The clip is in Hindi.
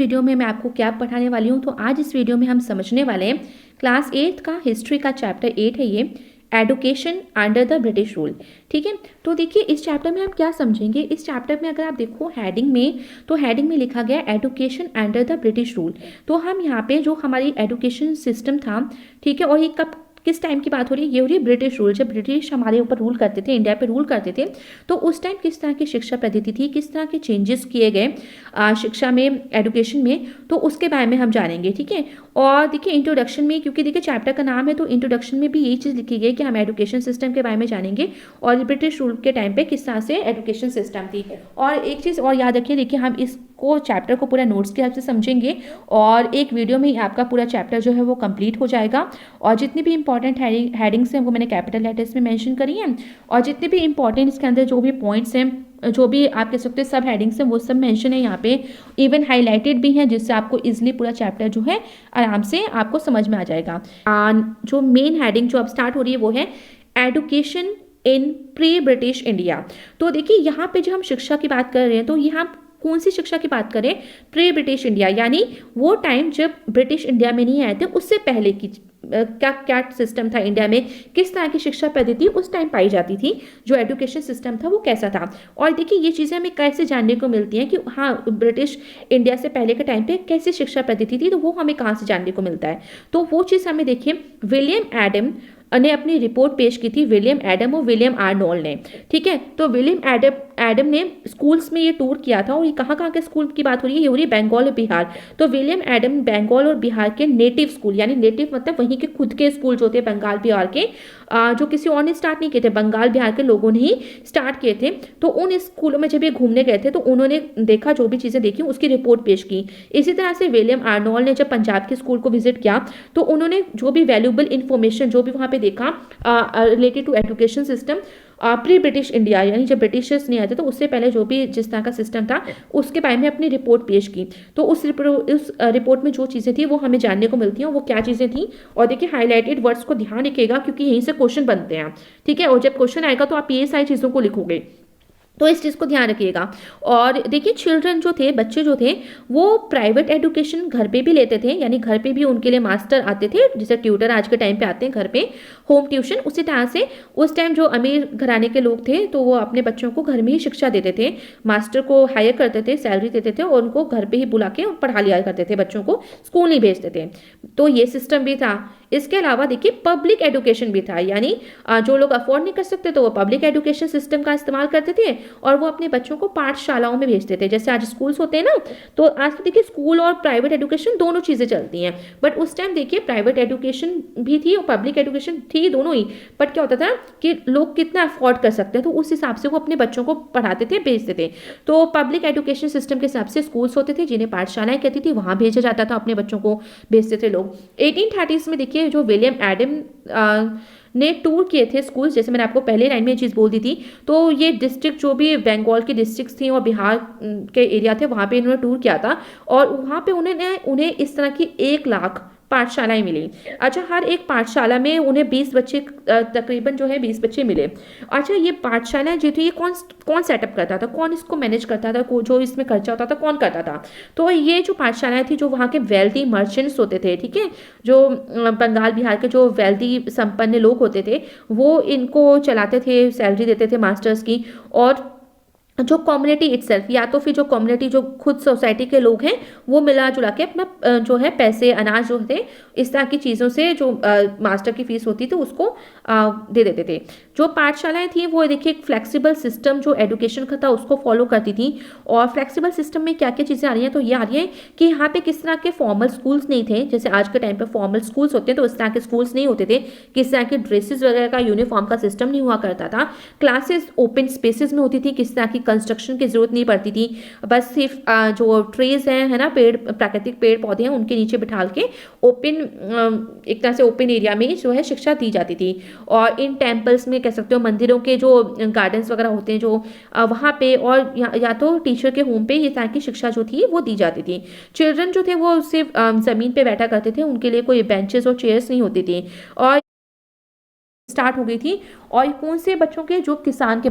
वीडियो में मैं आपको क्या पढ़ाने वाली हूँ। तो आज इस वीडियो में हम समझने वाले हैं क्लास 8 का हिस्ट्री का चैप्टर 8 है ये, education under the British rule. ठीक है, तो देखिए इस चैप्टर में हम क्या समझेंगे। इस चैप्टर में अगर आप देखो हेडिंग में, तो हेडिंग में लिखा गया education under the British rule. तो हम यहाँ पे जो हमारी एडुकेशन सिस्टम था, ठीक है, और ये कब किस टाइम की बात हो रही है, ये हो रही है ब्रिटिश रूल। जब ब्रिटिश हमारे ऊपर रूल करते थे, इंडिया पे रूल करते थे, तो उस टाइम किस तरह की शिक्षा पद्धति थी, किस तरह के चेंजेस किए गए शिक्षा में, एडुकेशन में, तो उसके बारे में हम जानेंगे। ठीक है, और देखिए इंट्रोडक्शन में, क्योंकि देखिए चैप्टर का नाम है तो इंट्रोडक्शन में भी यही चीज़ लिखी गई कि हम एडुकेशन सिस्टम के बारे में जानेंगे और ब्रिटिश रूल के टाइम पे किस तरह से एडुकेशन सिस्टम थी। और एक चीज़ और याद रखिए, देखिए हम इसको चैप्टर को पूरा नोट्स के हेल्प से समझेंगे और एक वीडियो में ही आपका पूरा चैप्टर जो है वो कंप्लीट हो जाएगा। और जितनी भी इंपॉर्टेंट हेडिंग्स हैं वो मैंने कैपिटल लेटर्स में मेंशन करी हैं, और जितने भी इंपॉर्टेंट इसके अंदर जो भी पॉइंट्स हैं, जो भी आप कह सकते हैं सब हेडिंग्स हैं, वो सब मेंशन है यहाँ पे, इवन हाईलाइटेड भी हैं, जिससे आपको इजीली पूरा चैप्टर जो है आराम से आपको समझ में आ जाएगा। जो मेन हेडिंग जो अब स्टार्ट हो रही है वो है एडुकेशन इन प्री ब्रिटिश इंडिया। तो देखिए यहाँ पे जो हम शिक्षा की बात कर रहे हैं, तो यहाँ कौन सी शिक्षा की बात करें, प्री ब्रिटिश इंडिया, यानी वो टाइम जब ब्रिटिश इंडिया में नहीं आए थे, उससे पहले की क्या क्या सिस्टम था इंडिया में, किस तरह की शिक्षा पद्धति उस टाइम पाई जाती थी, जो एजुकेशन सिस्टम था वो कैसा था। और देखिए ये चीज़ें हमें कैसे जानने को मिलती हैं कि हाँ ब्रिटिश इंडिया से पहले के टाइम पे कैसी शिक्षा पद्धति थी, तो वो हमें कहाँ से जानने को मिलता है। तो वो चीज़ हमें देखिए विलियम एडम ने अपनी रिपोर्ट पेश की थी, विलियम एडम और विलियम आर्नोल्ड ने। ठीक है, तो विलियम एडम ने स्कूल्स में ये टूर किया था, और ये कहाँ कहाँ के स्कूल की बात हो रही है, ये हो रही है बंगाल और बिहार। तो विलियम एडम बंगाल और बिहार के नेटिव स्कूल, यानी नेटिव मतलब वहीं के खुद के स्कूल जो थे बंगाल बिहार के, जो किसी और ने स्टार्ट नहीं किए थे, बंगाल बिहार के लोगों ने ही स्टार्ट किए थे। तो उन स्कूलों में जब ये घूमने गए थे तो उन्होंने देखा, जो भी चीज़ें देखी उसकी रिपोर्ट पेश की। इसी तरह से विलियम आर्नोल्ड ने जब पंजाब के स्कूल को विजिट किया, तो उन्होंने जो भी वैल्यूएबल इंफॉर्मेशन जो भी वहाँ पे देखा related to education system pre British India, यानी जब ब्रिटिशर्स नहीं आए थे तो उससे पहले जो भी जिस तरह का सिस्टम था उसके बारे में अपनी रिपोर्ट पेश की। तो उस रिपोर्ट में जो चीज़ें थी वो हमें जानने को मिलती हैं, वो क्या चीज़ें थी। और देखिए हाईलाइटेड वर्ड्स को ध्यान रखिएगा, क्योंकि यहीं से क्वेश्चन बनते हैं। ठीक है, और जब क्वेश्चन आएगा तो आप ये सारी चीज़ों को लिखोगे, तो इस चीज़ को ध्यान रखिएगा। और देखिए चिल्ड्रन जो थे, बच्चे जो थे, वो प्राइवेट एजुकेशन घर पे भी लेते थे, यानी घर पे भी उनके लिए मास्टर आते थे, जैसे ट्यूटर आज के टाइम पे आते हैं घर पे, होम ट्यूशन। उसी तरह से उस टाइम जो अमीर घराने के लोग थे तो वो अपने बच्चों को घर में ही शिक्षा देते थे, मास्टर को हायर करते थे, सैलरी देते थे, और उनको घर पे ही बुला के पढ़ा लिया करते थे, बच्चों को स्कूल नहीं भेजते थे। तो ये सिस्टम भी था। इसके अलावा देखिए पब्लिक एजुकेशन भी था, यानी जो लोग अफोर्ड नहीं कर सकते तो वो पब्लिक एजुकेशन सिस्टम का इस्तेमाल करते थे, और वो अपने बच्चों को पाठशालाओं में भेजते थे। जैसे आज स्कूल्स होते हैं ना, तो आज तो देखिए स्कूल और प्राइवेट एजुकेशन दोनों चीज़ें चलती हैं, बट उस टाइम देखिए प्राइवेट एजुकेशन भी थी और पब्लिक एजुकेशन थी, दोनों ही। बट क्या होता था कि लोग कितना अफोर्ड कर सकते हैं, तो उस हिसाब से वो अपने बच्चों को पढ़ाते थे, भेजते थे। तो पब्लिक एजुकेशन सिस्टम के हिसाब से स्कूल्स होते थे, जिन्हें पाठशालाएं कहती थी, वहाँ भेजा जाता था, अपने बच्चों को भेजते थे लोग। 1830s में देखिए जो विलियम एडम ने टूर किए थे स्कूल्स, जैसे मैंने आपको पहले लाइन में ये चीज़ बोल दी थी, तो ये डिस्ट्रिक्ट जो भी बंगाल की डिस्ट्रिक्ट थी और बिहार के एरिया थे, वहाँ पे इन्होंने टूर किया था, और वहाँ पे उन्हें इस तरह की 1 लाख पाठशालाएं मिली। अच्छा, हर एक पाठशाला में उन्हें 20 बच्चे, तकरीबन जो है 20 बच्चे मिले। अच्छा, ये पाठशालाएं जो थी, ये कौन कौन सेटअप करता था, कौन इसको मैनेज करता था, जो इसमें खर्चा होता था कौन करता था। तो ये जो पाठशालाएं थी, जो वहाँ के वेल्दी मर्चेंट्स होते थे, ठीक है, जो बंगाल बिहार के जो वेल्दी संपन्न लोग होते थे, वो इनको चलाते थे, सैलरी देते थे मास्टर्स की। और जो कम्युनिटी इटसेल्फ, या तो फिर जो कम्युनिटी जो खुद सोसाइटी के लोग हैं, वो मिला जुला के अपना जो है पैसे, अनाज जो थे, इस तरह की चीज़ों से जो मास्टर की फीस होती थी उसको दे देते थे। जो पाठशालाएं थी वो देखिए एक फ्लेक्सिबल सिस्टम जो एजुकेशन का था उसको फॉलो करती थी। और फ्लेक्सिबल सिस्टम में क्या क्या चीज़ें आ रही हैं, तो ये आ रही है कि यहाँ पे किस तरह के फॉर्मल स्कूल्स नहीं थे, जैसे आज के टाइम पे फॉर्मल स्कूल्स होते हैं, तो इस तरह के स्कूल्स नहीं होते थे, किस तरह के ड्रेसेस वगैरह का, यूनिफॉर्म का सिस्टम नहीं हुआ करता था। क्लासेस ओपन स्पेसेस में होती थी, किस तरह की कंस्ट्रक्शन की जरूरत नहीं पड़ती थी, बस सिर्फ जो ट्रीज हैं, है ना, पेड़, प्राकृतिक पेड़ पौधे हैं, उनके नीचे बिठा के ओपन, एक तरह से ओपन एरिया में जो है शिक्षा दी जाती थी। और इन टेम्पल्स में कह सकते हो, मंदिरों के जो गार्डन्स वगैरह होते हैं जो वहाँ पे, और या तो टीचर के होम पे ये तरह की शिक्षा जो थी वो दी जाती थी। चिल्ड्रन जो थे वो सिर्फ ज़मीन पे बैठा करते थे, उनके लिए कोई बेंचेस और चेयर्स नहीं होती थी। और स्टार्ट हो गई थी, और कौन से बच्चों के, जो किसान के